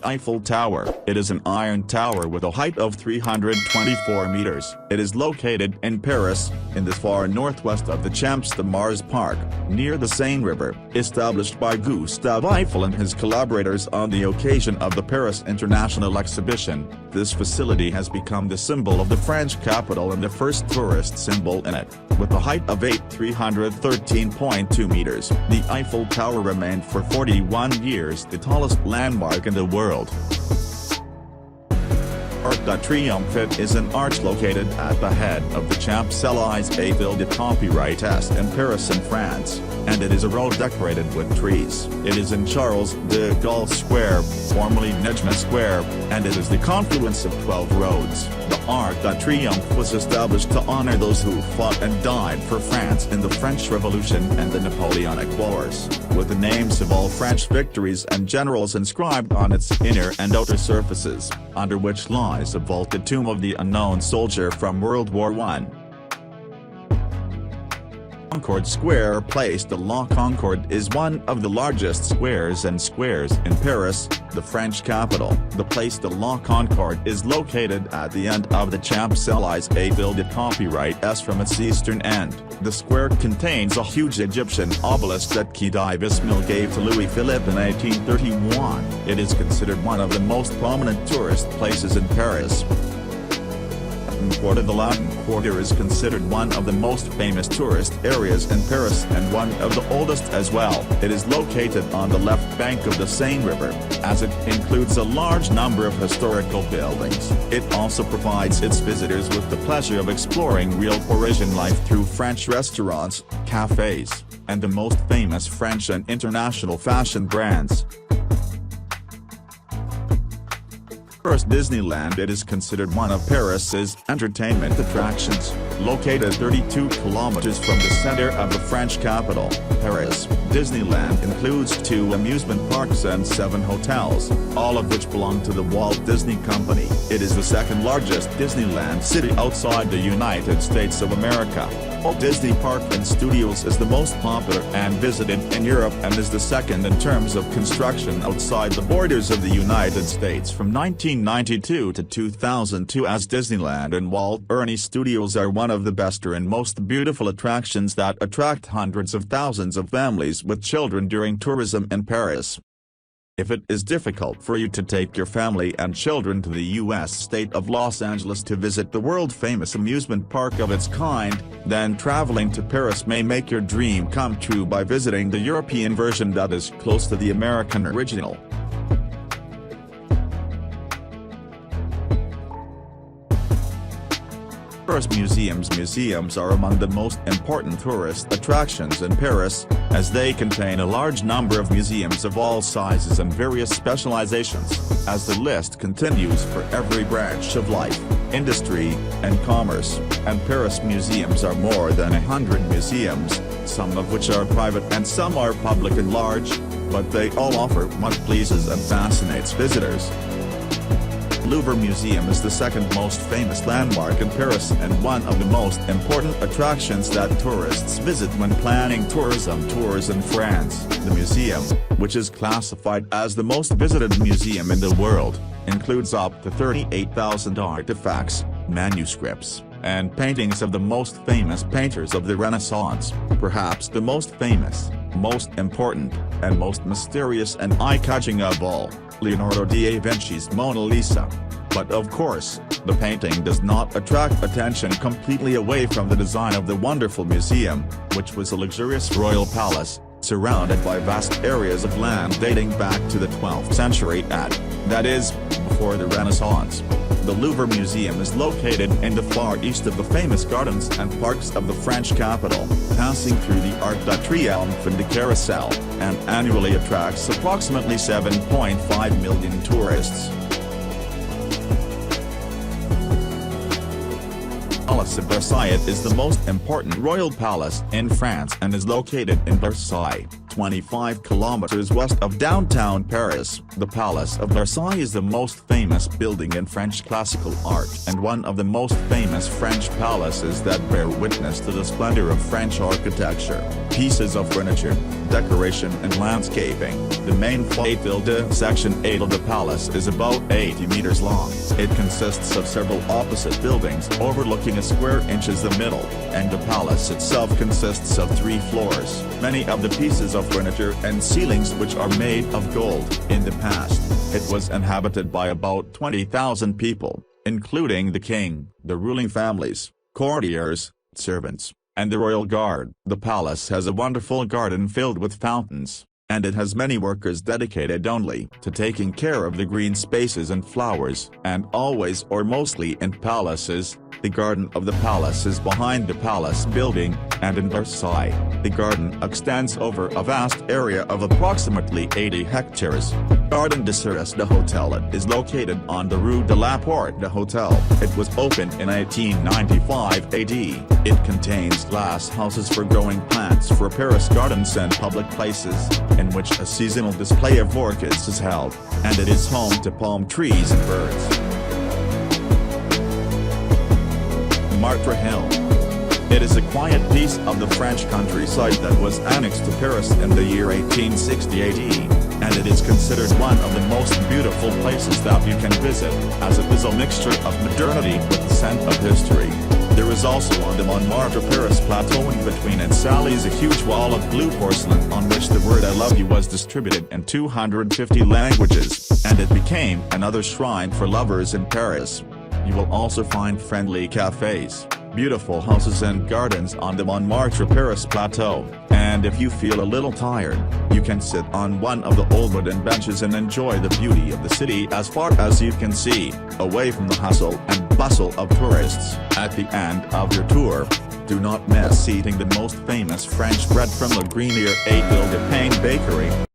Eiffel Tower. It is an iron tower with a height of 324 meters. It is located in Paris, in the far northwest of the Champs-Elysées Park, near the Seine River, established by Gustave Eiffel and his collaborators on the occasion of the Paris International Exhibition. This facility has become the symbol of the French capital and the first tourist symbol in it. With a height of 313.2 meters, the Eiffel Tower remained for 41 years the tallest landmark in the world. Arc de Triomphe is an arch located at the head of the Champs-Elysées Ville de Copyright Est in Paris in France, and it is a road decorated with trees. It is in Charles de Gaulle Square, formerly Nejma Square, and it is the confluence of 12 roads. The Arc de Triomphe was established to honor those who fought and died for France in the French Revolution and the Napoleonic Wars, with the names of all French victories and generals inscribed on its inner and outer surfaces, under which lies a vaulted tomb of the unknown soldier from World War I. Concorde Square Place de la Concorde is one of the largest squares in Paris, the French capital. The Place de la Concorde is located at the end of the Champs-Elysées Ville de Copyright Est from its eastern end. The square contains a huge Egyptian obelisk that Quai d'Ismail gave to Louis Philippe in 1831. It is considered one of the most prominent tourist places in Paris. The Latin Quarter is considered one of the most famous tourist areas in Paris and one of the oldest as well. It is located on the left bank of the Seine River, as it includes a large number of historical buildings. It also provides its visitors with the pleasure of exploring real Parisian life through French restaurants, cafes, and the most famous French and international fashion brands. First, Disneyland. It is considered one of Paris's entertainment attractions. Located 32 kilometers from the center of the French capital, Paris, Disneyland includes 2 amusement parks and 7 hotels, all of which belong to the Walt Disney Company. It is the second largest Disneyland city outside the United States of America. Walt Disney Park and Studios is the most popular and visited in Europe and is the second in terms of construction outside the borders of the United States from 1992 to 2002, as Disneyland and Walt Disney Studios are one of the best and most beautiful attractions that attract hundreds of thousands of families with children during tourism in Paris. If it is difficult for you to take your family and children to the U.S. state of Los Angeles to visit the world-famous amusement park of its kind, then traveling to Paris may make your dream come true by visiting the European version that is close to the American original. Paris museums. Museums are among the most important tourist attractions in Paris, as they contain a large number of museums of all sizes and various specializations, as the list continues for every branch of life, industry, and commerce, and Paris museums are more than 100 museums, some of which are private and some are public and large, but they all offer what pleases and fascinates visitors. Louvre Museum is the second most famous landmark in Paris and one of the most important attractions that tourists visit when planning tourism tours in France. The museum, which is classified as the most visited museum in the world, includes up to 38,000 artifacts, manuscripts, and paintings of the most famous painters of the Renaissance. Perhaps the most famous, most important, and most mysterious and eye-catching of all, Leonardo da Vinci's Mona Lisa. But of course, the painting does not attract attention completely away from the design of the wonderful museum, which was a luxurious royal palace, surrounded by vast areas of land dating back to the 12th century that is, before the Renaissance. The Louvre Museum is located in the far east of the famous gardens and parks of the French capital, passing through the Arc de Triomphe and the Carousel, and annually attracts approximately 7.5 million tourists. Palace of Versailles is the most important royal palace in France and is located in Versailles, 25 kilometers west of downtown Paris. The Palace of Versailles is the most famous building in French classical art and one of the most famous French palaces that bear witness to the splendor of French architecture. Pieces of furniture, decoration and landscaping. The main Eiffel Tower section 8 of the palace is about 80 meters long. It consists of several opposite buildings overlooking a square inches the middle, and the palace itself consists of 3 floors. Many of the pieces of furniture and ceilings which are made of gold. In the past, it was inhabited by about 20,000 people, including the king, the ruling families, courtiers, servants, and the royal guard. The palace has a wonderful garden filled with fountains, and it has many workers dedicated only to taking care of the green spaces and flowers. And always or mostly in palaces, the garden of the palace is behind the palace building, and in Versailles, the garden extends over a vast area of approximately 80 hectares. Jardin du Luxembourg Hotel is located on the Rue de la Porte de Hotel. It was opened in 1895 AD. It contains glass houses for growing plants for Paris gardens and public places, in which a seasonal display of orchids is held, and it is home to palm trees and birds. Montmartre Hill. It is a quiet piece of the French countryside that was annexed to Paris in the year 1860 AD, and it is considered one of the most beautiful places that you can visit, as it is a mixture of modernity with the scent of history. There is also on the Montmartre Paris plateau in between its alleys a huge wall of blue porcelain on which the word I love you was distributed in 250 languages, and it became another shrine for lovers in Paris. You will also find friendly cafes, beautiful houses and gardens on the Montmartre Paris plateau, and if you feel a little tired, you can sit on one of the old wooden benches and enjoy the beauty of the city as far as you can see, away from the hustle and bustle of tourists. At the end of your tour, do not miss eating the most famous French bread from La Grenier Eiffel de Pain Bakery.